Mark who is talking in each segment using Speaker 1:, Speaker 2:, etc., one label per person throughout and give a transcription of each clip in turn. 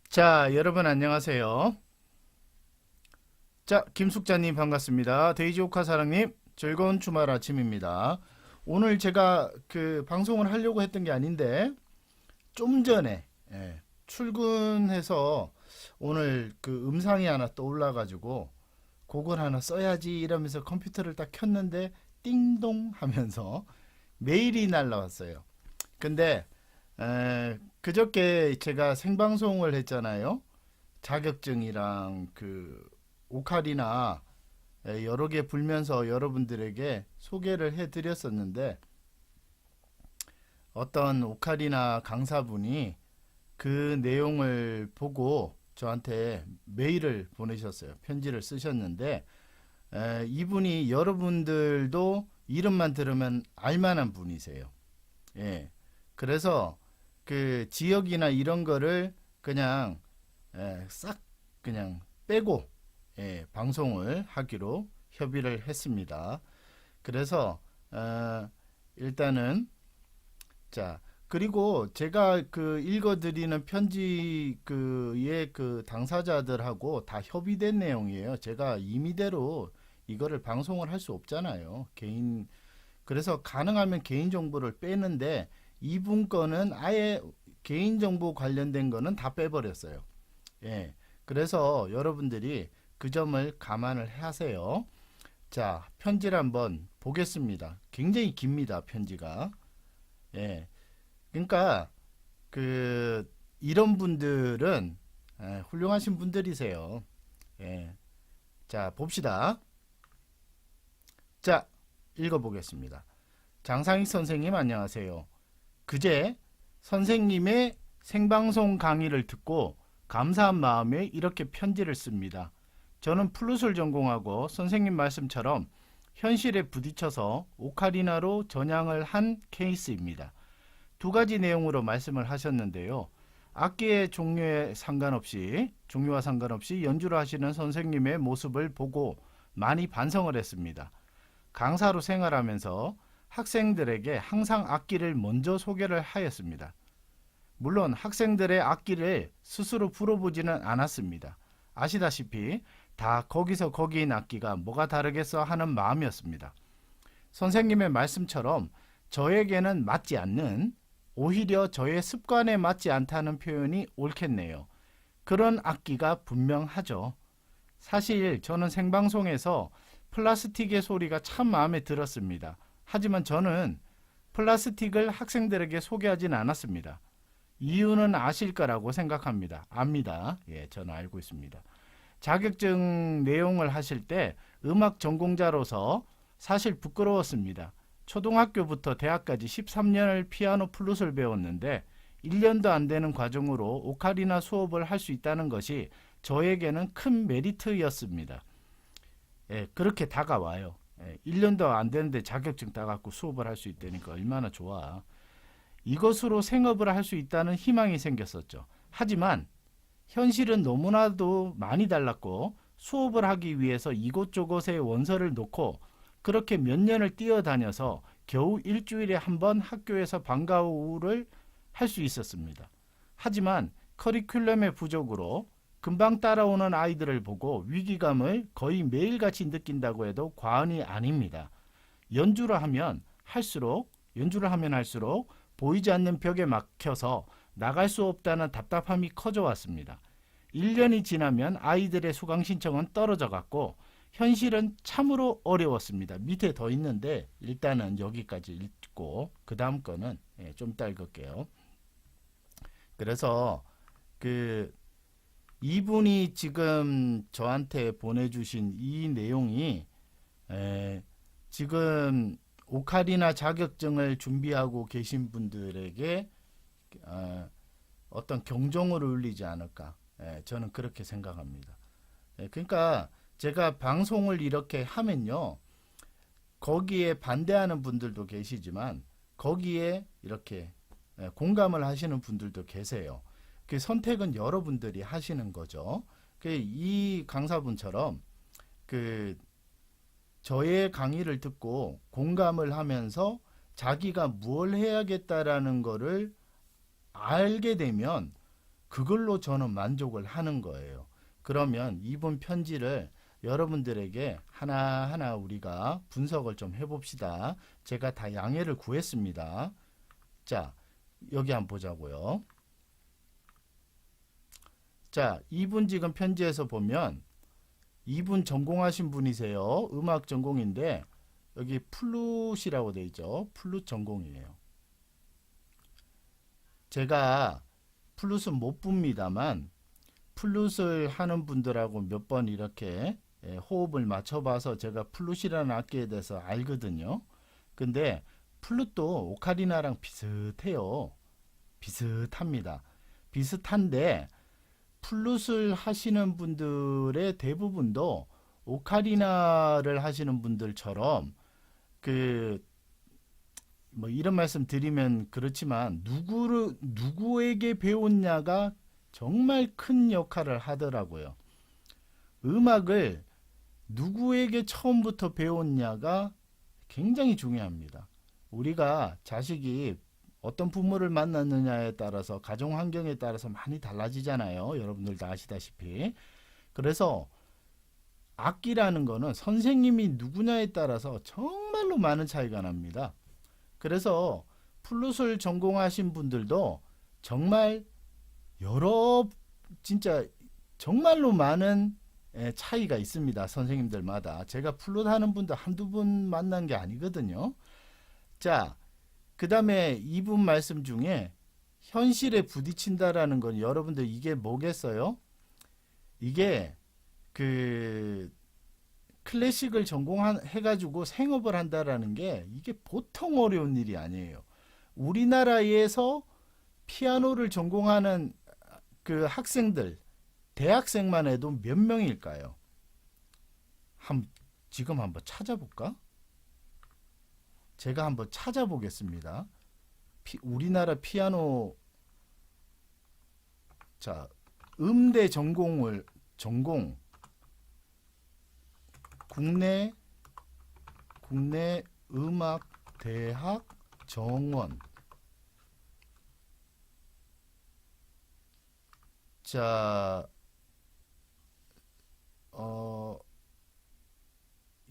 Speaker 1: 자, 여러분 안녕하세요. 자, 김숙자님 반갑습니다. 데이지오카 사랑님 즐거운 주말 아침입니다. 오늘 제가 방송을 하려고 했던 게 아닌데 좀 전에 출근해서 오늘 음상이 하나 떠올라 가지고 그걸 하나 써야지 이러면서 컴퓨터를 딱 켰는데 띵동 하면서 메일이 날라왔어요. 근데 그저께 제가 생방송을 했잖아요. 자격증이랑 오카리나 여러 개 불면서 여러분들에게 소개를 해드렸었는데 어떤 오카리나 강사분이 그 내용을 보고 저한테 메일을 보내셨어요. 편지를 쓰셨는데 이분이 여러분들도 이름만 들으면 알만한 분이세요. 예. 그래서 그 지역이나 이런 거를 그냥 싹 그냥 빼고 방송을 하기로 협의를 했습니다. 그래서 일단은 자 그리고 제가 읽어드리는 편지 그의 당사자들하고 다 협의된 내용이에요. 제가 임의대로 이거를 방송을 할 수 없잖아요. 그래서 가능하면 개인 정보를 빼는데 이분 거는 아예 개인 정보 관련된 거는 다 빼버렸어요. 예. 그래서 여러분들이 그 점을 감안을 하세요. 자, 편지를 한번 보겠습니다. 굉장히 깁니다, 편지가. 예. 그러니까 이런 분들은 훌륭하신 분들이세요. 예. 자, 봅시다. 자, 읽어보겠습니다. 장상익 선생님 안녕하세요. 그제 선생님의 생방송 강의를 듣고 감사한 마음에 이렇게 편지를 씁니다. 저는 플룻을 전공하고 선생님 말씀처럼 현실에 부딪혀서 오카리나로 전향을 한 케이스입니다. 두 가지 내용으로 말씀을 하셨는데요. 악기의 종류와 상관없이 연주를 하시는 선생님의 모습을 보고 많이 반성을 했습니다. 강사로 생활하면서 학생들에게 항상 악기를 먼저 소개를 하였습니다. 물론 학생들의 악기를 스스로 불어보지는 않았습니다. 아시다시피 다 거기서 거기인 악기가 뭐가 다르겠어 하는 마음이었습니다. 선생님의 말씀처럼 저에게는 맞지 않는, 오히려 저의 습관에 맞지 않다는 표현이 옳겠네요. 그런 악기가 분명하죠. 사실 저는 생방송에서 플라스틱의 소리가 참 마음에 들었습니다. 하지만 저는 플라스틱을 학생들에게 소개하진 않았습니다. 이유는 아실 거라고 생각합니다. 압니다. 예, 저는 알고 있습니다. 자격증 내용을 하실 때 음악 전공자로서 사실 부끄러웠습니다. 초등학교부터 대학까지 13년을 피아노 플룻을 배웠는데 1년도 안 되는 과정으로 오카리나 수업을 할 수 있다는 것이 저에게는 큰 메리트였습니다. 예, 그렇게 다가와요. 1년도 안 되는데 자격증 따갖고 수업을 할 수 있다니까 얼마나 좋아. 이것으로 생업을 할 수 있다는 희망이 생겼었죠. 하지만 현실은 너무나도 많이 달랐고 수업을 하기 위해서 이곳저곳에 원서를 놓고 그렇게 몇 년을 뛰어다녀서 겨우 일주일에 한 번 학교에서 방과 후를 할 수 있었습니다. 하지만 커리큘럼의 부족으로 금방 따라오는 아이들을 보고 위기감을 거의 매일같이 느낀다고 해도 과언이 아닙니다. 연주를 하면 할수록 보이지 않는 벽에 막혀서 나갈 수 없다는 답답함이 커져 왔습니다. 1년이 지나면 아이들의 수강 신청은 떨어져 갔고 현실은 참으로 어려웠습니다. 밑에 더 있는데 일단은 여기까지 읽고 그 다음 거는 좀 이따 읽을게요. 그래서 이분이 지금 저한테 보내주신 이 내용이 지금 오카리나 자격증을 준비하고 계신 분들에게 어떤 경종을 울리지 않을까. 저는 그렇게 생각합니다. 그러니까 제가 방송을 이렇게 하면요. 거기에 반대하는 분들도 계시지만 거기에 이렇게 공감을 하시는 분들도 계세요. 그 선택은 여러분들이 하시는 거죠. 이 강사분처럼 저의 강의를 듣고 공감을 하면서 자기가 뭘 해야겠다라는 거를 알게 되면 그걸로 저는 만족을 하는 거예요. 그러면 이번 편지를 여러분들에게 하나하나 우리가 분석을 좀 해봅시다. 제가 다 양해를 구했습니다. 자, 여기 한번 보자고요. 자, 이분 지금 편지에서 보면 이분 전공하신 분이세요. 음악 전공인데 여기 플룻이라고 되어 있죠. 플룻 전공이에요. 제가 플룻은 못 붑니다만 플룻을 하는 분들하고 몇 번 이렇게 호흡을 맞춰봐서 제가 플룻이라는 악기에 대해서 알거든요. 근데 플룻도 오카리나랑 비슷해요. 비슷합니다. 비슷한데 플룻을 하시는 분들의 대부분도 오카리나를 하시는 분들처럼 그 뭐 이런 말씀 드리면 그렇지만 누구에게 배웠냐가 정말 큰 역할을 하더라고요. 음악을 누구에게 처음부터 배웠냐가 굉장히 중요합니다. 우리가 자식이 어떤 부모를 만났느냐에 따라서 가정 환경에 따라서 많이 달라지잖아요. 여러분들도 아시다시피. 그래서 악기라는 거는 선생님이 누구냐에 따라서 정말로 많은 차이가 납니다. 그래서 플룻을 전공하신 분들도 정말 여러 진짜 정말로 많은 차이가 있습니다. 선생님들마다. 제가 플룻 하는 분들 한두 분 만난 게 아니거든요. 자, 그 다음에 이분 말씀 중에 현실에 부딪힌다라는 건 여러분들 이게 뭐겠어요? 이게 그 클래식을 전공해가지고 생업을 한다라는 게 이게 보통 어려운 일이 아니에요. 우리나라에서 피아노를 전공하는 그 학생들, 대학생만 해도 몇 명일까요? 지금 한번 찾아볼까? 제가 한번 찾아보겠습니다. 우리나라 피아노, 자, 음대 전공, 국내 음악대학 정원. 자,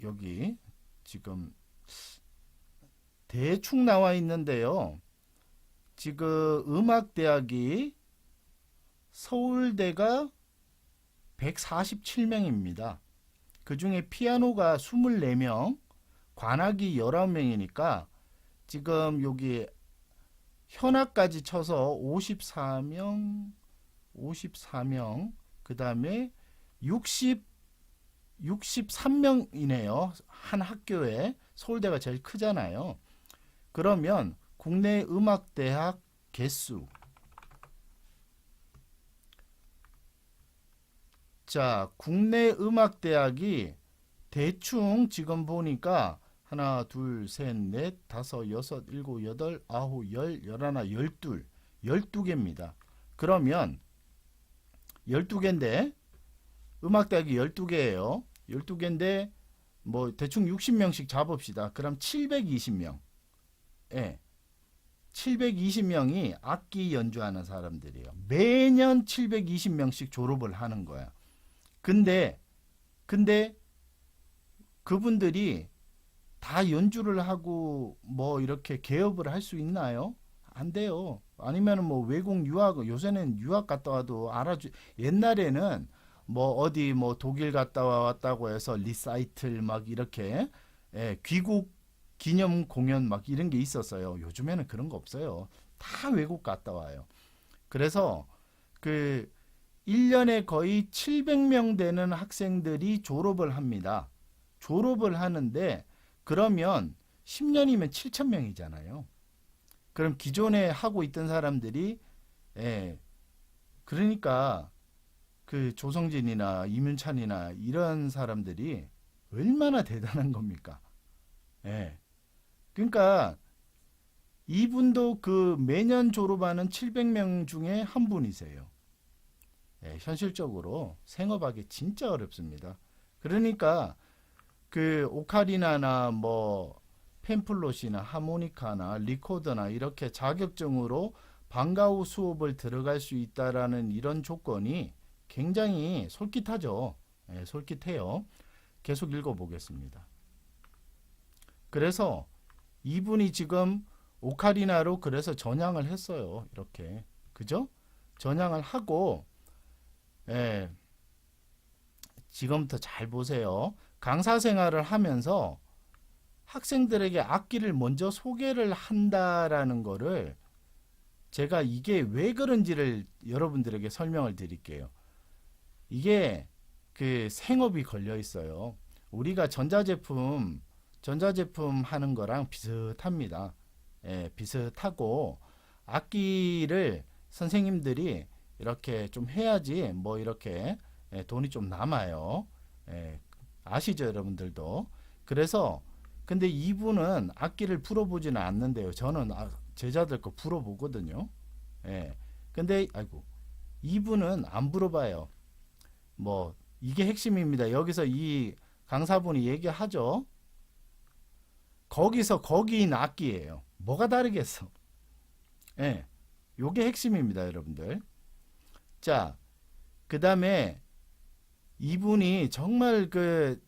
Speaker 1: 여기 지금 대충 나와 있는데요. 지금 음악대학이 서울대가 147명입니다. 그 중에 피아노가 24명, 관악이 19명이니까 지금 여기 현악까지 쳐서 54명, 그 다음에 63명이네요. 한 학교에. 서울대가 제일 크잖아요. 그러면 국내 음악대학 개수. 자, 국내 음악대학이 대충 지금 보니까 하나, 둘, 셋, 넷, 다섯, 여섯, 일곱, 여덟, 아홉, 열, 열하나, 열둘, 12개입니다. 그러면 12개인데 음악대학이 12개예요. 12개인데 뭐 대충 60명씩 잡읍시다. 그럼 720명. 예. 720명이 악기 연주하는 사람들이에요. 매년 720명씩 졸업을 하는 거야. 근데 그분들이 다 연주를 하고 뭐 이렇게 개업을 할 수 있나요? 안 돼요. 아니면은 뭐 외국 유학, 요새는 유학 갔다 와도 옛날에는 뭐 어디 뭐 독일 갔다 왔다고 해서 리사이틀 막 이렇게 귀국 기념 공연 막 이런 게 있었어요. 요즘에는 그런 거 없어요. 다 외국 갔다 와요. 그래서 그 1년에 거의 700명 되는 학생들이 졸업을 합니다. 졸업을 하는데 그러면 10년이면 7,000명이잖아요. 그럼 기존에 하고 있던 사람들이 그러니까 그 조성진이나 이문찬이나 이런 사람들이 얼마나 대단한 겁니까? 그러니까 이분도 그 매년 졸업하는 700명 중에 한 분이세요. 현실적으로 생업하기 진짜 어렵습니다. 그러니까 그 오카리나나 뭐 펜플롯이나 하모니카나 리코더나 이렇게 자격증으로 방과 후 수업을 들어갈 수 있다라는 이런 조건이 굉장히 솔깃하죠. 예, 솔깃해요. 계속 읽어보겠습니다. 그래서 이분이 지금 오카리나로 그래서 전향을 했어요. 이렇게. 그죠? 전향을 하고, 예, 지금부터 잘 보세요. 강사 생활을 하면서 학생들에게 악기를 먼저 소개를 한다라는 거를 제가 이게 왜 그런지를 여러분들에게 설명을 드릴게요. 이게 그 생업이 걸려 있어요. 우리가 전자제품 하는 거랑 비슷합니다. 예, 비슷하고 악기를 선생님들이 이렇게 좀 해야지 뭐 이렇게 예, 돈이 좀 남아요. 예, 아시죠, 여러분들도. 그래서 근데 이분은 악기를 풀어보지는 않는데요. 저는 제자들 거 풀어보거든요. 예. 근데 아이고 이분은 안 물어봐요. 뭐 이게 핵심입니다. 여기서 이 강사분이 얘기하죠. 거기서 거기인 악기예요. 뭐가 다르겠어? 예. 요게 핵심입니다, 여러분들. 자, 그다음에 이분이 정말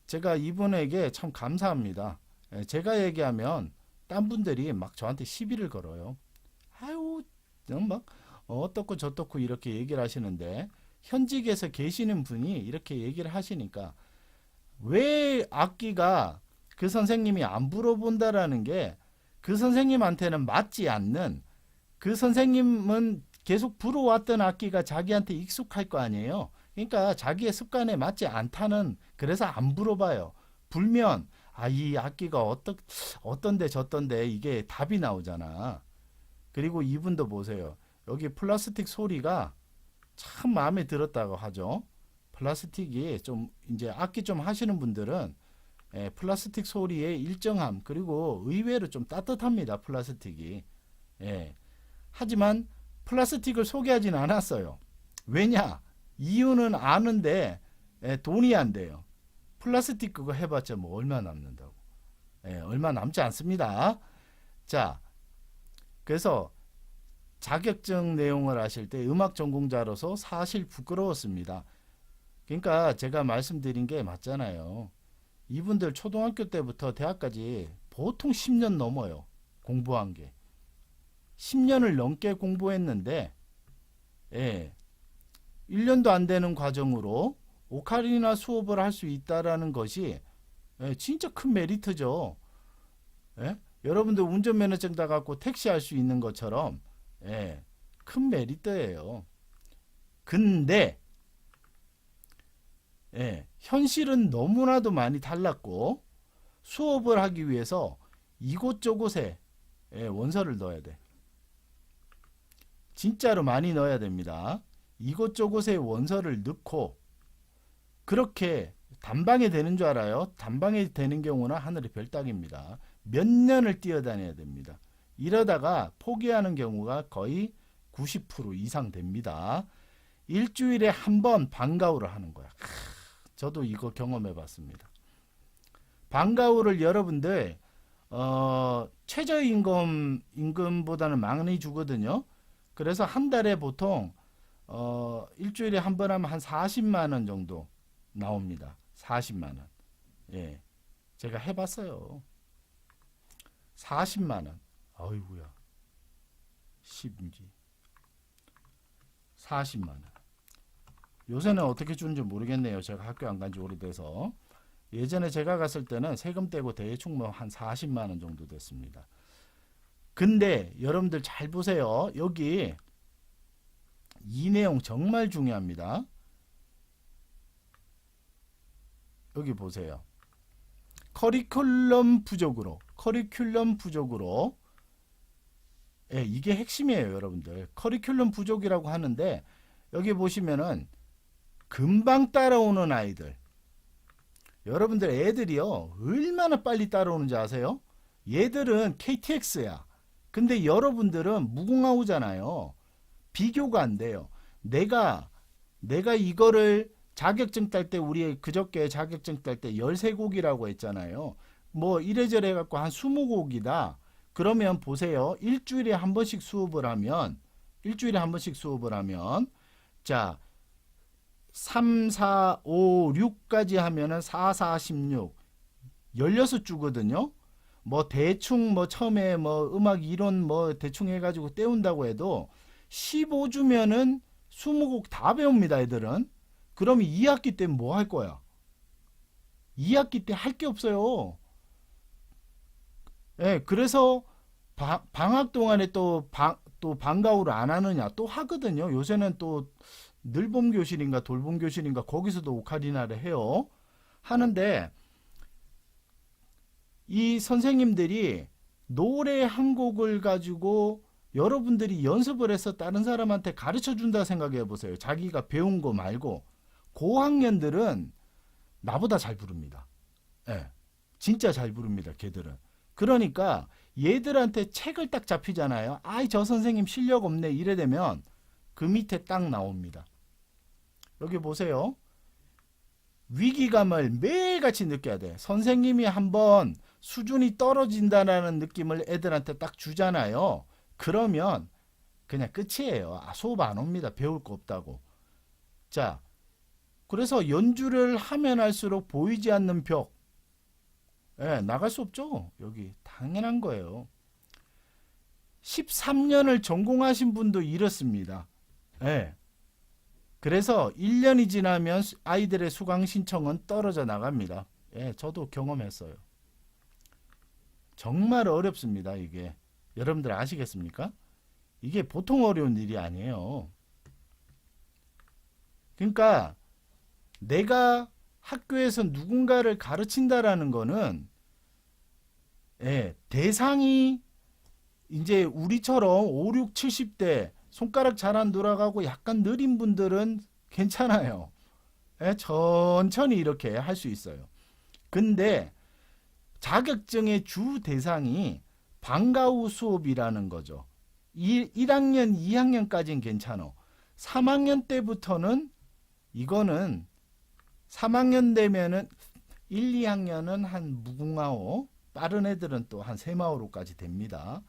Speaker 1: 제가 이분에게 참 감사합니다. 예, 제가 얘기하면 딴 분들이 막 저한테 시비를 걸어요. 아유, 막 어떻고 저떻고 이렇게 얘기를 하시는데 현직에서 계시는 분이 이렇게 얘기를 하시니까 왜 악기가 그 선생님이 안 물어본다라는 게 그 선생님한테는 맞지 않는 그 선생님은 계속 불어왔던 악기가 자기한테 익숙할 거 아니에요. 그러니까 자기의 습관에 맞지 않다는 그래서 안 물어봐요. 불면 이 악기가 어떤데 저떤데 이게 답이 나오잖아. 그리고 이분도 보세요. 여기 플라스틱 소리가 참 마음에 들었다고 하죠. 플라스틱이 좀 이제 악기 좀 하시는 분들은 플라스틱 소리의 일정함 그리고 의외로 좀 따뜻합니다. 플라스틱이. 예. 하지만 플라스틱을 소개하진 않았어요. 왜냐? 이유는 아는데 돈이 안 돼요. 플라스틱 그거 해봤자 뭐 얼마 남는다고. 얼마 남지 않습니다. 자, 그래서 자격증 내용을 하실 때 음악 전공자로서 사실 부끄러웠습니다. 그러니까 제가 말씀드린 게 맞잖아요. 이분들 초등학교 때부터 대학까지 보통 10년 넘어요. 공부한 게. 10년을 넘게 공부했는데 1년도 안 되는 과정으로 오카리나 수업을 할 수 있다라는 것이 진짜 큰 메리트죠. 여러분들 운전면허증 다 갖고 택시 할 수 있는 것처럼 큰 메리트예요. 근데 현실은 너무나도 많이 달랐고 수업을 하기 위해서 이곳저곳에 원서를 넣어야 돼. 진짜로 많이 넣어야 됩니다. 이곳저곳에 원서를 넣고 그렇게 단방에 되는 줄 알아요? 단방에 되는 경우는 하늘의 별 따기입니다. 몇 년을 뛰어다녀야 됩니다. 이러다가 포기하는 경우가 거의 90% 이상 됩니다. 일주일에 한 번 방과후를 하는 거야. 저도 이거 경험해 봤습니다. 방과후를 여러분들 최저임금보다는 많이 주거든요. 그래서 한 달에 보통 일주일에 한 번 하면 한 40만 원 정도 나옵니다. 40만 원. 예. 제가 해봤어요. 40만 원. 아이고야. 10인지. 40만 원. 요새는 어떻게 주는지 모르겠네요. 제가 학교 안 간지 오래돼서. 예전에 제가 갔을 때는 세금 떼고 대충 뭐 한 40만 원 정도 됐습니다. 근데 여러분들 잘 보세요. 여기 이 내용 정말 중요합니다. 여기 보세요. 커리큘럼 부족으로 이게 핵심이에요, 여러분들. 커리큘럼 부족이라고 하는데 여기 보시면은 금방 따라오는 아이들. 여러분들 애들이요. 얼마나 빨리 따라오는지 아세요? 얘들은 KTX야. 근데 여러분들은 무궁화호잖아요. 비교가 안 돼요. 내가 이거를 자격증 딸 때 우리 그저께 자격증 딸 때 13곡이라고 했잖아요. 뭐 이래저래 해갖고 한 20곡이다. 그러면 보세요. 일주일에 한 번씩 수업을 하면 일주일에 한 번씩 수업을 하면 자 3, 4, 5, 6까지 하면은 4, 4, 16 16주거든요. 뭐 대충 뭐 처음에 뭐 음악 이론 뭐 대충 해가지고 때운다고 해도 15주면은 20곡 다 배웁니다. 애들은. 그러면 2학기 때 뭐 할 거야? 2학기 때 할 게 없어요. 예, 그래서 방학 동안에 또 방과후를 안 하느냐? 또 하거든요. 요새는 또 늘봄 교실인가 돌봄 교실인가 거기서도 오카리나를 해요. 하는데 이 선생님들이 노래 한 곡을 가지고 여러분들이 연습을 해서 다른 사람한테 가르쳐 준다 생각해 보세요. 자기가 배운 거 말고 고학년들은 나보다 잘 부릅니다. 예, 진짜 잘 부릅니다. 걔들은. 그러니까 얘들한테 책을 딱 잡히잖아요. 아이 저 선생님 실력 없네 이래 되면 그 밑에 딱 나옵니다. 여기 보세요. 위기감을 매일같이 느껴야 돼. 선생님이 한번 수준이 떨어진다라는 느낌을 애들한테 딱 주잖아요. 그러면 그냥 끝이에요. 아, 수업 안 옵니다. 배울 거 없다고. 자, 그래서 연주를 하면 할수록 보이지 않는 벽. 예, 나갈 수 없죠. 여기 당연한 거예요. 13년을 전공하신 분도 이렇습니다. 예. 그래서 1년이 지나면 아이들의 수강 신청은 떨어져 나갑니다. 예, 저도 경험했어요. 정말 어렵습니다, 이게. 여러분들 아시겠습니까? 이게 보통 어려운 일이 아니에요. 그러니까 내가 학교에서 누군가를 가르친다라는 거는 예, 대상이 이제 우리처럼 5, 6, 70대 손가락 잘 안 돌아가고 약간 느린 분들은 괜찮아요. 예, 천천히 이렇게 할 수 있어요. 근데 자격증의 주 대상이 방과 후 수업이라는 거죠. 1학년, 2학년까지는 괜찮아. 3학년 때부터는 이거는 3학년 되면은 1, 2학년은 한 무궁화호, 빠른 애들은 또 한 세마호로까지 됩니다.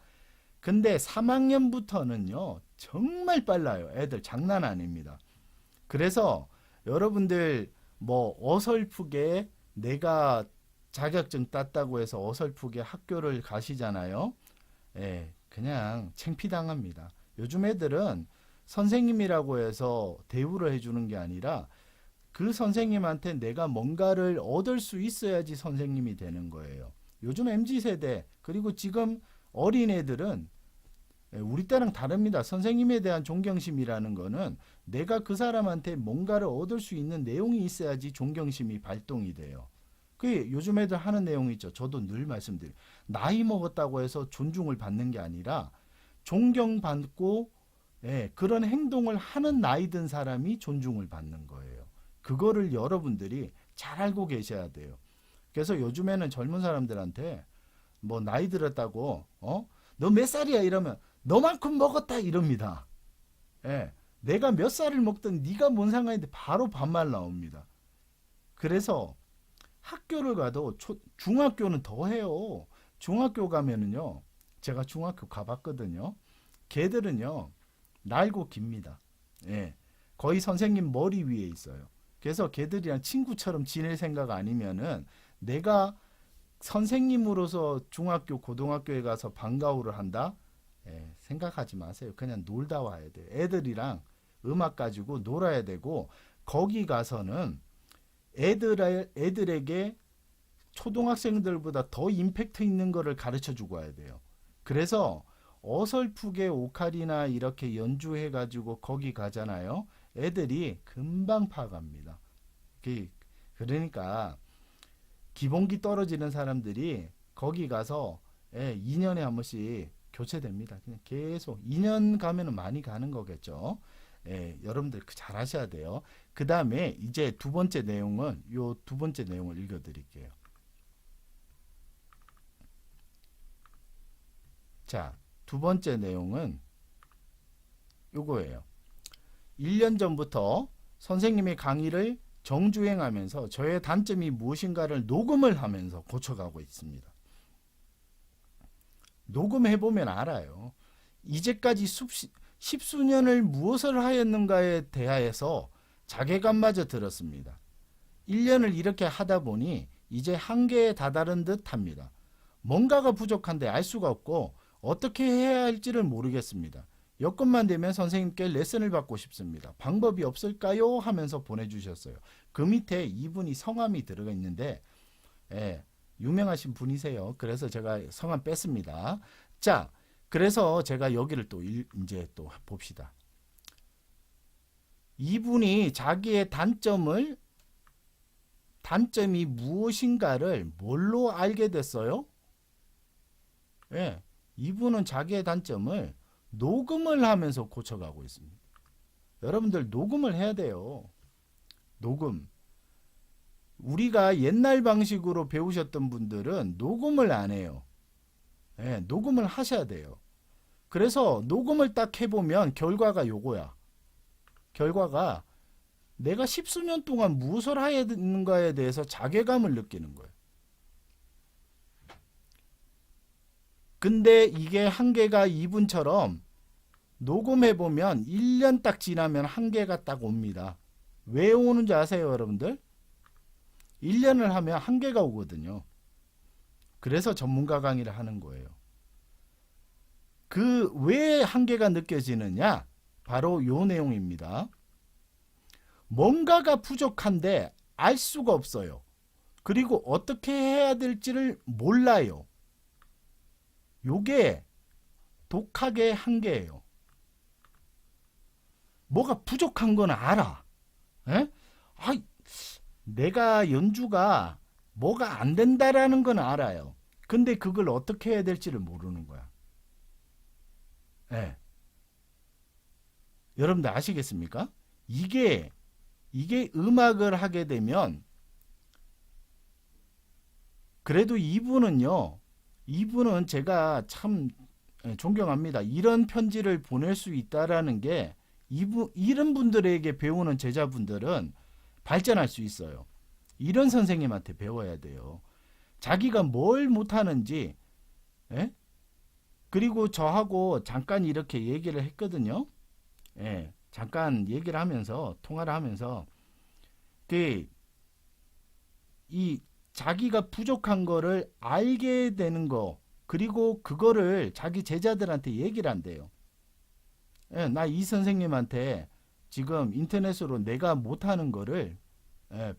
Speaker 1: 근데 3학년부터는요, 정말 빨라요. 애들 장난 아닙니다. 그래서 여러분들 뭐 어설프게 내가 자격증 땄다고 해서 어설프게 학교를 가시잖아요. 예, 그냥 창피당합니다. 요즘 애들은 선생님이라고 해서 대우를 해주는 게 아니라 그 선생님한테 내가 뭔가를 얻을 수 있어야지 선생님이 되는 거예요. 요즘 MZ세대 그리고 지금 어린애들은 우리 때랑 다릅니다. 선생님에 대한 존경심이라는 거는 내가 그 사람한테 뭔가를 얻을 수 있는 내용이 있어야지 존경심이 발동이 돼요. 그게 요즘 애들 하는 내용이 있죠. 저도 늘 말씀드려요. 나이 먹었다고 해서 존중을 받는 게 아니라 존경받고 그런 행동을 하는 나이 든 사람이 존중을 받는 거예요. 그거를 여러분들이 잘 알고 계셔야 돼요. 그래서 요즘에는 젊은 사람들한테 뭐 나이 들었다고 너 몇 살이야 이러면 너만큼 먹었다 이럽니다. 예, 내가 몇 살을 먹든 네가 뭔 상관인데 바로 반말 나옵니다. 그래서 학교를 가도 중학교는 더 해요. 중학교 가면은요. 제가 중학교 가봤거든요. 걔들은요. 날고 깁니다. 예, 거의 선생님 머리 위에 있어요. 그래서 걔들이랑 친구처럼 지낼 생각 아니면은 내가 선생님으로서 중학교, 고등학교에 가서 방과후를 한다? 예, 생각하지 마세요. 그냥 놀다 와야 돼요. 애들이랑 음악 가지고 놀아야 되고 거기 가서는 애들에게 초등학생들보다 더 임팩트 있는 거를 가르쳐 주고 와야 돼요. 그래서 어설프게 오카리나 이렇게 연주해 가지고 거기 가잖아요. 애들이 금방 파갑니다. 그러니까 기본기 떨어지는 사람들이 거기 가서 2년에 한 번씩 교체됩니다. 그냥 계속 2년 가면은 많이 가는 거겠죠. 여러분들 잘 하셔야 돼요. 그 다음에 이제 두 번째 내용은 요 두 번째 내용을 읽어드릴게요. 자, 두 번째 내용은 요거예요. 1년 전부터 선생님의 강의를 정주행하면서 저의 단점이 무엇인가를 녹음을 하면서 고쳐가고 있습니다. 녹음해보면 알아요. 이제까지 십수년을 무엇을 하였는가에 대하여서 자괴감마저 들었습니다. 1년을 이렇게 하다 보니 이제 한계에 다다른 듯 합니다. 뭔가가 부족한데 알 수가 없고 어떻게 해야 할지를 모르겠습니다. 여건만 되면 선생님께 레슨을 받고 싶습니다. 방법이 없을까요? 하면서 보내주셨어요. 그 밑에 이분이 성함이 들어가 있는데 유명하신 분이세요. 그래서 제가 성함 뺐습니다. 자, 그래서 제가 여기를 또 이제 또 봅시다. 이분이 자기의 단점이 무엇인가를 뭘로 알게 됐어요? 이분은 자기의 단점을 녹음을 하면서 고쳐가고 있습니다. 여러분들 녹음을 해야 돼요. 녹음. 우리가 옛날 방식으로 배우셨던 분들은 녹음을 안 해요. 녹음을 하셔야 돼요. 그래서 녹음을 딱 해보면 결과가 요거야. 결과가 내가 십수년 동안 무엇을 해야 되는가에 대해서 자괴감을 느끼는 거예요. 근데 이게 한계가 이분처럼 녹음해보면 1년 딱 지나면 한계가 딱 옵니다. 왜 오는지 아세요, 여러분들? 1년을 하면 한계가 오거든요. 그래서 전문가 강의를 하는 거예요. 그 왜 한계가 느껴지느냐? 바로 요 내용입니다. 뭔가가 부족한데 알 수가 없어요. 그리고 어떻게 해야 될지를 몰라요. 요게 독학의 한계예요. 뭐가 부족한 건 알아. 내가 연주가 뭐가 안 된다라는 건 알아요. 근데 그걸 어떻게 해야 될지를 모르는 거야. 여러분들 아시겠습니까? 이게 음악을 하게 되면 그래도 이분은 제가 참 존경합니다. 이런 편지를 보낼 수 있다라는 게 이런 분들에게 배우는 제자분들은 발전할 수 있어요. 이런 선생님한테 배워야 돼요. 자기가 뭘 못하는지 그리고 저하고 잠깐 이렇게 얘기를 했거든요. 잠깐 얘기를 하면서 통화를 하면서 이 자기가 부족한 거를 알게 되는 거 그리고 그거를 자기 제자들한테 얘기를 한대요. 나 이 선생님한테 지금 인터넷으로 내가 못하는 거를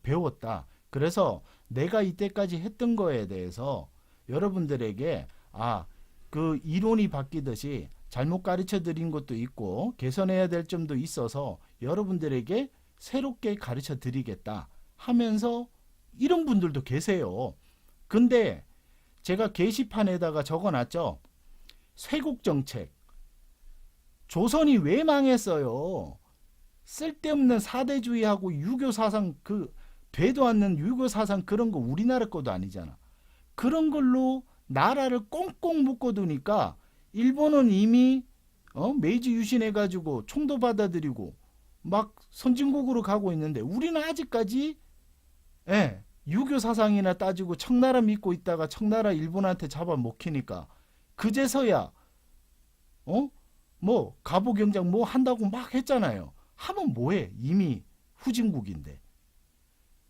Speaker 1: 배웠다. 그래서 내가 이때까지 했던 거에 대해서 여러분들에게 그 이론이 바뀌듯이 잘못 가르쳐 드린 것도 있고 개선해야 될 점도 있어서 여러분들에게 새롭게 가르쳐 드리겠다 하면서 이런 분들도 계세요. 근데 제가 게시판에다가 적어놨죠. 쇄국정책. 조선이 왜 망했어요? 쓸데없는 사대주의하고 유교사상 되도 않는 유교사상 그런 거 우리나라 것도 아니잖아. 그런 걸로 나라를 꽁꽁 묶어두니까 일본은 이미 메이지 유신해가지고 총도 받아들이고 막 선진국으로 가고 있는데 우리는 아직까지 유교 사상이나 따지고 청나라 믿고 있다가 청나라 일본한테 잡아먹히니까 그제서야 뭐 갑오경장 뭐 한다고 막 했잖아요. 하면 뭐해? 이미 후진국인데.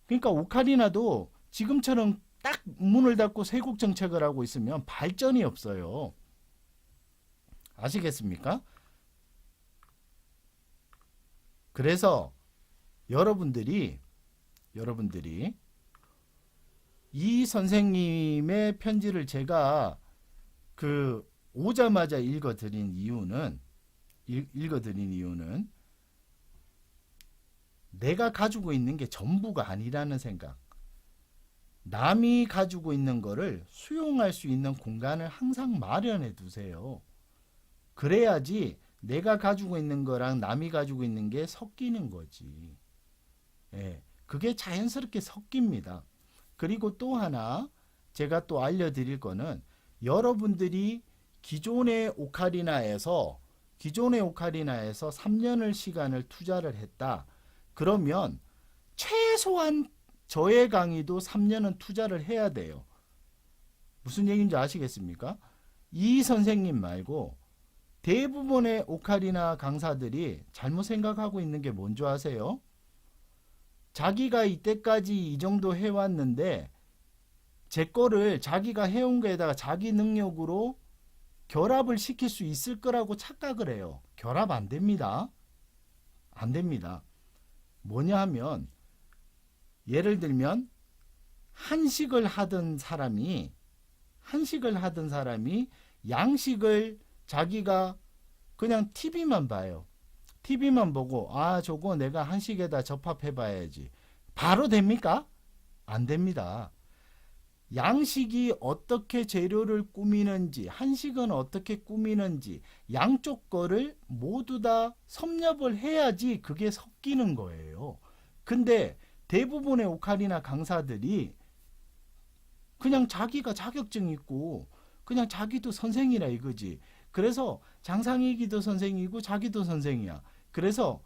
Speaker 1: 그러니까 오카리나도 지금처럼 딱 문을 닫고 세국 정책을 하고 있으면 발전이 없어요. 아시겠습니까? 그래서 여러분들이 이 선생님의 편지를 제가 오자마자 읽어드린 이유는 내가 가지고 있는 게 전부가 아니라는 생각. 남이 가지고 있는 거를 수용할 수 있는 공간을 항상 마련해 두세요. 그래야지 내가 가지고 있는 거랑 남이 가지고 있는 게 섞이는 거지. 그게 자연스럽게 섞입니다. 그리고 또 하나 제가 또 알려드릴 거는 여러분들이 기존의 오카리나에서 3년을 시간을 투자를 했다. 그러면 최소한 저의 강의도 3년은 투자를 해야 돼요. 무슨 얘기인지 아시겠습니까? 이 선생님 말고 대부분의 오카리나 강사들이 잘못 생각하고 있는 게 뭔지 아세요? 자기가 이때까지 이 정도 해왔는데 제 거를 자기가 해온 거에다가 자기 능력으로 결합을 시킬 수 있을 거라고 착각을 해요. 결합 안 됩니다. 안 됩니다. 뭐냐 하면 예를 들면 한식을 하던 사람이 양식을 자기가 그냥 TV만 봐요. TV만 보고 저거 내가 한식에다 접합해 봐야지. 바로 됩니까? 안 됩니다. 양식이 어떻게 재료를 꾸미는지, 한식은 어떻게 꾸미는지 양쪽 거를 모두 다 섭렵을 해야지 그게 섞이는 거예요. 근데 대부분의 오카리나 강사들이 그냥 자기가 자격증 있고 그냥 자기도 선생이라 이거지. 그래서 장상익이도 선생이고 자기도 선생이야. 그래서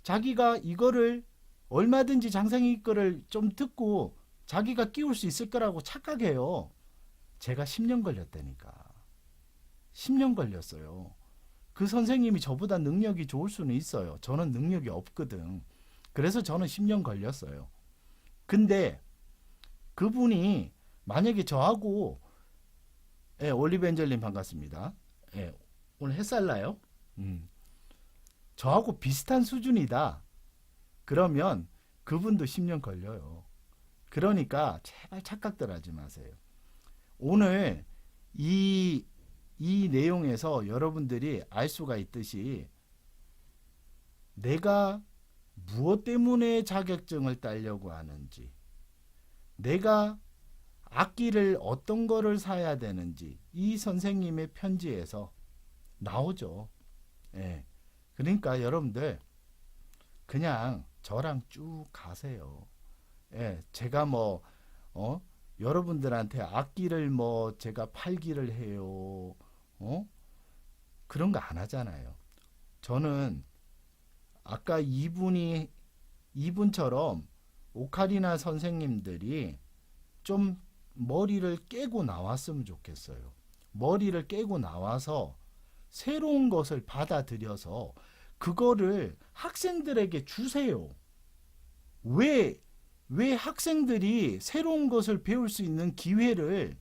Speaker 1: 자기가 이거를 얼마든지 장상익 거를 좀 듣고 자기가 끼울 수 있을 거라고 착각해요. 제가 10년 걸렸다니까. 10년 걸렸어요. 그 선생님이 저보다 능력이 좋을 수는 있어요. 저는 능력이 없거든. 그래서 저는 10년 걸렸어요. 근데 그분이 만약에 저하고 올리벤젤님 반갑습니다. 오늘 햇살 나요? 저하고 비슷한 수준이다. 그러면 그분도 10년 걸려요. 그러니까 제발 착각들 하지 마세요. 오늘 이 내용에서 여러분들이 알 수가 있듯이 내가 무엇 때문에 자격증을 따려고 하는지, 내가 악기를 어떤 거를 사야 되는지 이 선생님의 편지에서 나오죠. 그러니까 여러분들 그냥 저랑 쭉 가세요. 제가 여러분들한테 악기를 제가 팔기를 해요. 그런 거 안 하잖아요. 저는 아까 이분처럼 오카리나 선생님들이 좀 머리를 깨고 나왔으면 좋겠어요. 머리를 깨고 나와서 새로운 것을 받아들여서 그거를 학생들에게 주세요. 왜 학생들이 새로운 것을 배울 수 있는 기회를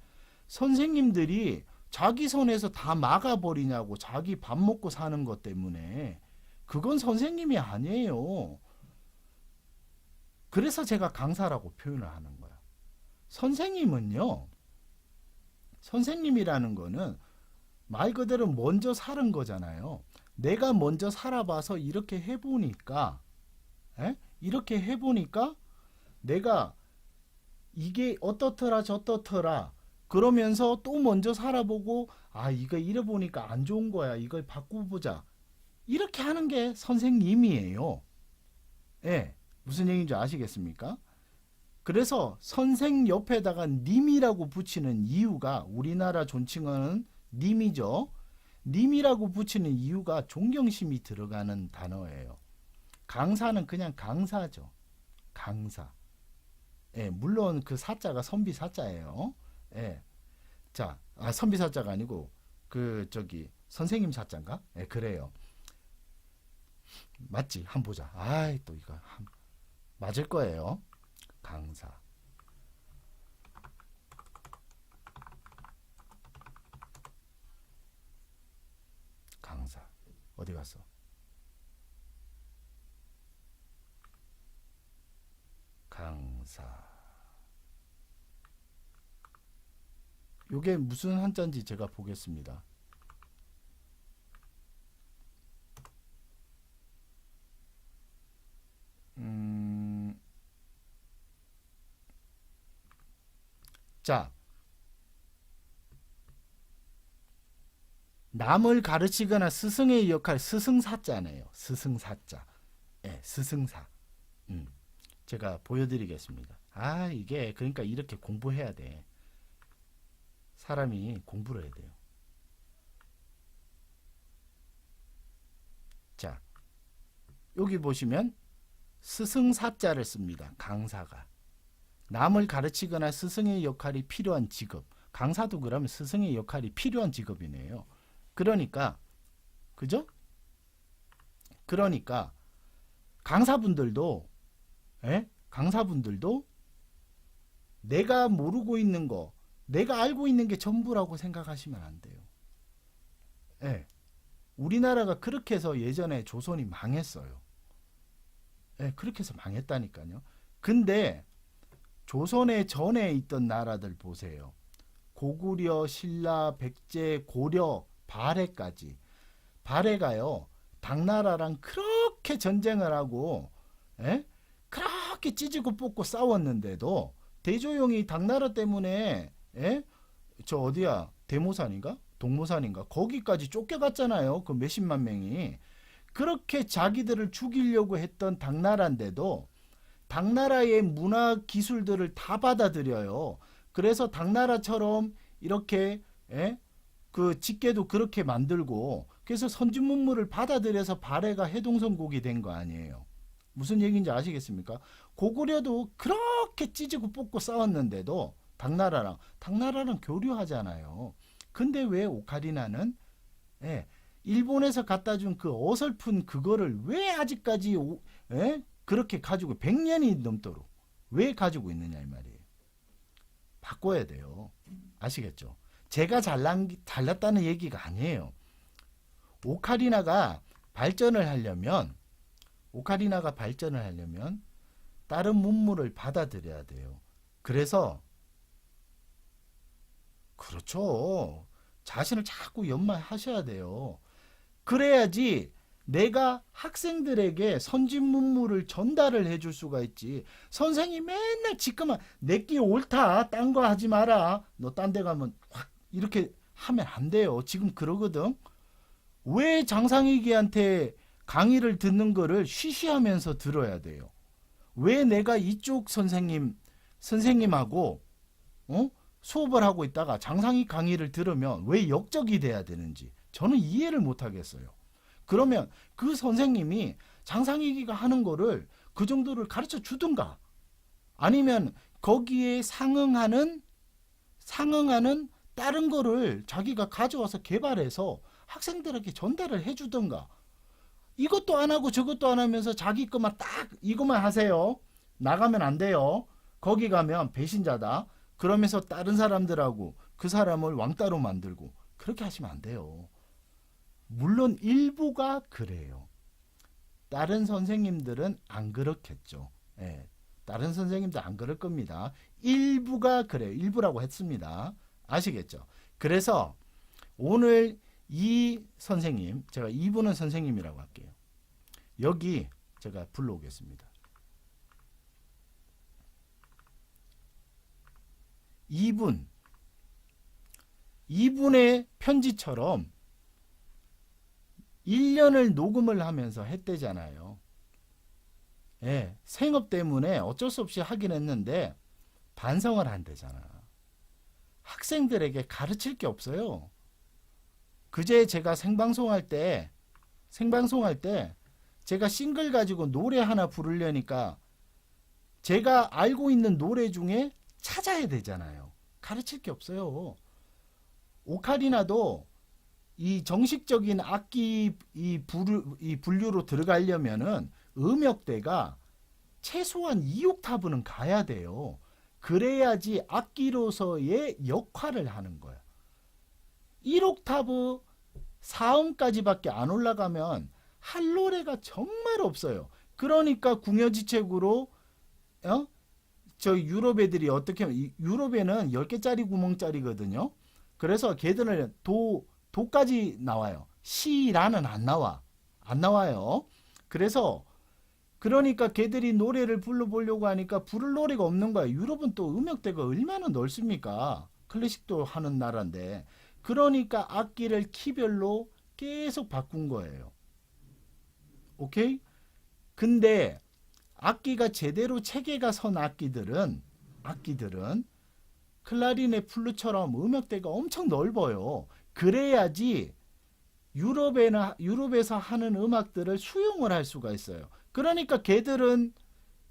Speaker 1: 선생님들이 자기 손에서 다 막아버리냐고. 자기 밥 먹고 사는 것 때문에. 그건 선생님이 아니에요. 그래서 제가 강사라고 표현을 하는 거야. 선생님은요, 선생님이라는 거는 말 그대로 먼저 살은 거잖아요. 내가 먼저 살아봐서 이렇게 해보니까 내가 이게 어떻더라 저떻더라 그러면서 또 먼저 살아보고 이거 이래보니까 안 좋은 거야. 이걸 바꾸보자. 이렇게 하는 게 선생님이에요. 무슨 얘기인지 아시겠습니까? 그래서 선생 옆에다가 님이라고 붙이는 이유가 우리나라 존칭어는 님이죠. 님이라고 붙이는 이유가 존경심이 들어가는 단어예요. 강사는 그냥 강사죠. 강사. 물론 그 사자가 선비 사자예요. 자, 선비 사자가 아니고 선생님 사자인가? 그래요. 맞지? 한번 보자. 또 이거 맞을 거예요. 강사. 강사. 어디 갔어? 강사. 요게 무슨 한자인지 제가 보겠습니다. 자, 남을 가르치거나 스승의 역할, 스승사자네요. 스승사자. 스승사. 제가 보여드리겠습니다. 이게 그러니까 이렇게 공부해야 돼. 사람이 공부를 해야 돼요. 자, 여기 보시면 스승사자를 씁니다. 강사가. 남을 가르치거나 스승의 역할이 필요한 직업. 강사도 그러면 스승의 역할이 필요한 직업이네요. 그러니까 그죠? 그러니까 강사분들도 강사분들도 내가 모르고 있는 거, 내가 알고 있는 게 전부라고 생각하시면 안 돼요. 예. 우리나라가 그렇게 해서 예전에 조선이 망했어요. 예, 그렇게 해서 망했다니까요. 근데 조선의 전에 있던 나라들 보세요. 고구려, 신라, 백제, 고려, 발해까지. 발해가요. 당나라랑 그렇게 전쟁을 하고 그렇게 찢고 뽑고 싸웠는데도 대조영이 당나라 때문에 저 어디야 대모산인가 동모산인가 거기까지 쫓겨갔잖아요. 그 몇십만 명이. 그렇게 자기들을 죽이려고 했던 당나라인데도 당나라의 문화 기술들을 다 받아들여요. 그래서 당나라처럼 이렇게 그 직계도 그렇게 만들고 그래서 선진문물을 받아들여서 발해가 해동성국이 된 거 아니에요. 무슨 얘기인지 아시겠습니까? 고구려도 그렇게 찢고 뽑고 싸웠는데도 당나라랑 교류하잖아요. 근데 왜 오카리나는 일본에서 갖다 준 그 어설픈 그거를 왜 아직까지 그렇게 가지고 100년이 넘도록 왜 가지고 있느냐 이 말이에요. 바꿔야 돼요. 아시겠죠? 제가 잘났다는 얘기가 아니에요. 오카리나가 발전을 하려면 다른 문물을 받아들여야 돼요. 그래서 그렇죠. 자신을 자꾸 연마하셔야 돼요. 그래야지 내가 학생들에게 선진 문물을 전달을 해줄 수가 있지. 선생이 맨날 지금은 내끼 옳다. 딴 거 하지 마라. 너 딴 데 가면 확 이렇게 하면 안 돼요. 지금 그러거든. 왜 장상익이한테 강의를 듣는 거를 쉬쉬하면서 들어야 돼요? 왜 내가 이쪽 선생님하고 수업을 하고 있다가 장상익 강의를 들으면 왜 역적이 돼야 되는지 저는 이해를 못 하겠어요. 그러면 그 선생님이 장상익이가 하는 거를 그 정도를 가르쳐 주든가 아니면 거기에 상응하는 다른 거를 자기가 가져와서 개발해서 학생들에게 전달을 해주든가 이것도 안 하고 저것도 안 하면서 자기 것만 딱 이것만 하세요. 나가면 안 돼요. 거기 가면 배신자다. 그러면서 다른 사람들하고 그 사람을 왕따로 만들고 그렇게 하시면 안 돼요. 물론 일부가 그래요. 다른 선생님들은 안 그렇겠죠. 다른 선생님들 안 그럴 겁니다. 일부가 그래요. 일부라고 했습니다. 아시겠죠? 그래서 오늘 이 선생님, 제가 이분은 선생님이라고 할게요. 여기 제가 불러오겠습니다. 이분의 편지처럼 1년을 녹음을 하면서 했대잖아요. 생업 때문에 어쩔 수 없이 하긴 했는데 반성을 한대잖아. 학생들에게 가르칠 게 없어요. 그제 제가 생방송할 때 제가 싱글 가지고 노래 하나 부르려니까 제가 알고 있는 노래 중에 찾아야 되잖아요. 가르칠 게 없어요. 오카리나도 이 정식적인 악기 이 분류로 들어가려면은 음역대가 최소한 2옥타브는 가야 돼요. 그래야지 악기로서의 역할을 하는 거야. 1옥타브 4음까지밖에 안 올라가면 할 노래가 정말 없어요. 그러니까 궁여지책으로 저 유럽 애들이 어떻게 하면 유럽에는 10개짜리 구멍짜리거든요. 그래서 걔들은 도까지 나와요. 시라는 안 나와요. 그래서 그러니까 걔들이 노래를 불러보려고 하니까 부를 노래가 없는 거야. 유럽은 또 음역대가 얼마나 넓습니까? 클래식도 하는 나라인데. 그러니까 악기를 키별로 계속 바꾼 거예요. 오케이? 근데 악기가 제대로 체계가 선 악기들은 클라리넷, 플루처럼 음역대가 엄청 넓어요. 그래야지 유럽에서 하는 음악들을 수용을 할 수가 있어요. 그러니까 걔들은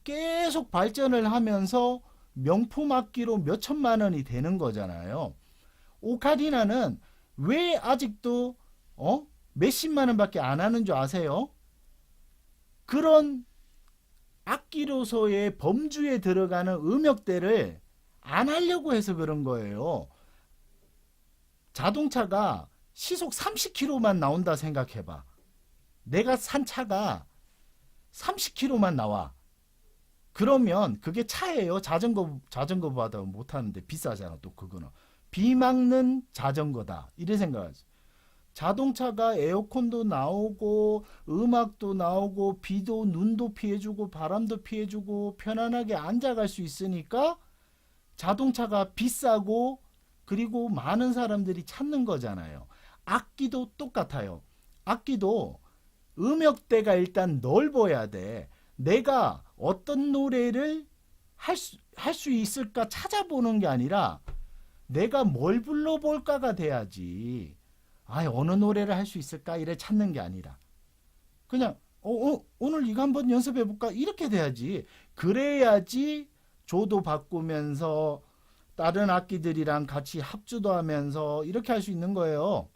Speaker 1: 계속 발전을 하면서 명품 악기로 몇 천만 원이 되는 거잖아요. 오카리나는 왜 아직도 몇십만 원밖에 안 하는 줄 아세요? 그런 악기로서의 범주에 들어가는 음역대를 안 하려고 해서 그런 거예요. 자동차가 시속 30km만 나온다 생각해봐. 내가 산 차가 30km만 나와. 그러면 그게 차예요. 자전거보다 못하는데 비싸잖아. 또 그거는 비 막는 자전거다 이래 생각하지. 자동차가 에어컨도 나오고 음악도 나오고 비도 눈도 피해주고 바람도 피해주고 편안하게 앉아갈 수 있으니까 자동차가 비싸고 그리고 많은 사람들이 찾는 거잖아요. 악기도 똑같아요. 악기도 음역대가 일단 넓어야 돼. 내가 어떤 노래를 할 수 있을까 찾아보는 게 아니라 내가 뭘 불러볼까가 돼야지. 어느 노래를 할 수 있을까 이래 찾는 게 아니라 그냥 오늘 이거 한번 연습해볼까 이렇게 돼야지. 그래야지 조도 바꾸면서 다른 악기들이랑 같이 합주도 하면서 이렇게 할 수 있는 거예요.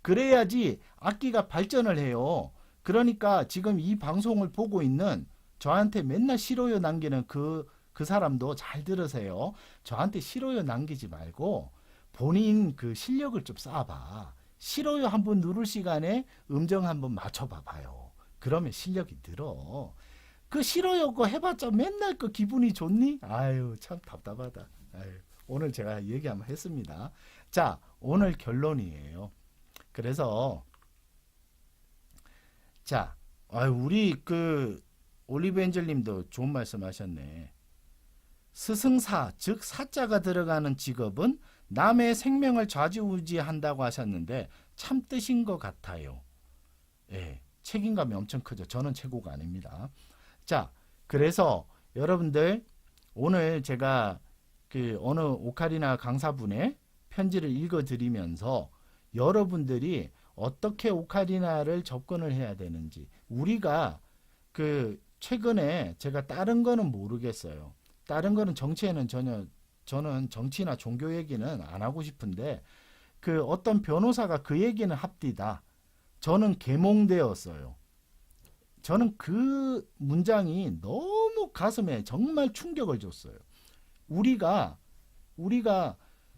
Speaker 1: 그래야지 악기가 발전을 해요. 그러니까 지금 이 방송을 보고 있는 저한테 맨날 싫어요 남기는 그 사람도 잘 들으세요. 저한테 싫어요 남기지 말고 본인 그 실력을 좀 쌓아봐. 싫어요 한번 누를 시간에 음정 한번 맞춰봐 봐요. 그러면 실력이 늘어. 그 싫어요 거 해봤자 맨날 그 기분이 좋니? 아유 참 답답하다. 아유, 오늘 제가 얘기 한번 했습니다. 자, 오늘 결론이에요. 그래서 자, 우리 그 올리브 엔젤님도 좋은 말씀하셨네. 스승사, 즉 사자가 들어가는 직업은 남의 생명을 좌지우지한다고 하셨는데 참 뜻인 것 같아요. 예, 책임감이 엄청 크죠. 저는 최고가 아닙니다. 자, 그래서 여러분들 오늘 제가 그 어느 오카리나 강사분의 편지를 읽어드리면서 여러분들이 어떻게 오카리나를 접근을 해야 되는지 우리가 그 최근에 제가 다른 거는 모르겠어요. 다른 거는 정치에는 전혀 저는 정치나 종교 얘기는 안 하고 싶은데 그 어떤 변호사가 그 얘기는 합디다. 저는 계몽되었어요. 저는 그 문장이 너무 가슴에 정말 충격을 줬어요. 우리가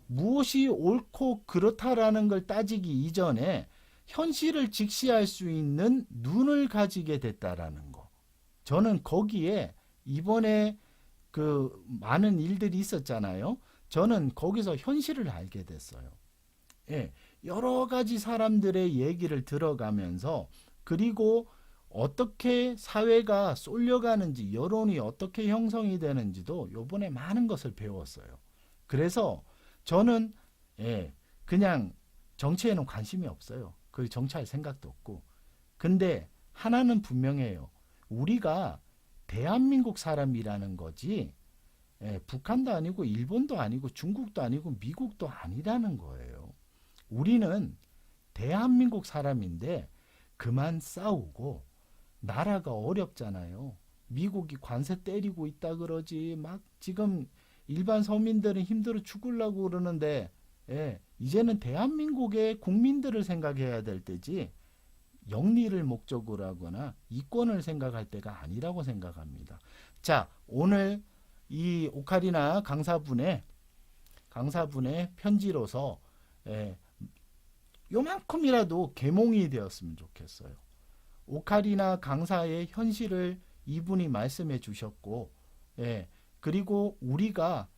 Speaker 1: 무엇이 옳고 그렇다라는 걸 따지기 이전에 현실을 직시할 수 있는 눈을 가지게 됐다라는 거. 저는 거기에 이번에 그 많은 일들이 있었잖아요. 저는 거기서 현실을 알게 됐어요. 예, 여러 가지 사람들의 얘기를 들어가면서 그리고 어떻게 사회가 쏠려가는지 여론이 어떻게 형성이 되는지도 요번에 많은 것을 배웠어요. 그래서 저는 그냥 정치에는 관심이 없어요. 그 정치할 생각도 없고. 근데 하나는 분명해요. 우리가 대한민국 사람이라는 거지 북한도 아니고 일본도 아니고 중국도 아니고 미국도 아니라는 거예요. 우리는 대한민국 사람인데 그만 싸우고 나라가 어렵잖아요. 미국이 관세 때리고 있다 그러지 막 지금 일반 서민들은 힘들어 죽으려고 그러는데 이제는 대한민국의 국민들을 생각해야 될 때지 영리를 목적으로 하거나 이권을 생각할 때가 아니라고 생각합니다. 자, 오늘 이 오카리나 강사분의 편지로서 요만큼이라도 계몽이 되었으면 좋겠어요. 오카리나 강사의 현실을 이분이 말씀해 주셨고 그리고 우리가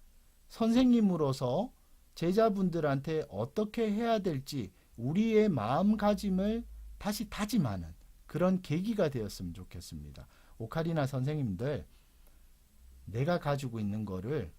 Speaker 1: 선생님으로서 제자분들한테 어떻게 해야 될지 우리의 마음가짐을 다시 다짐하는 그런 계기가 되었으면 좋겠습니다. 오카리나 선생님들 내가 가지고 있는 거를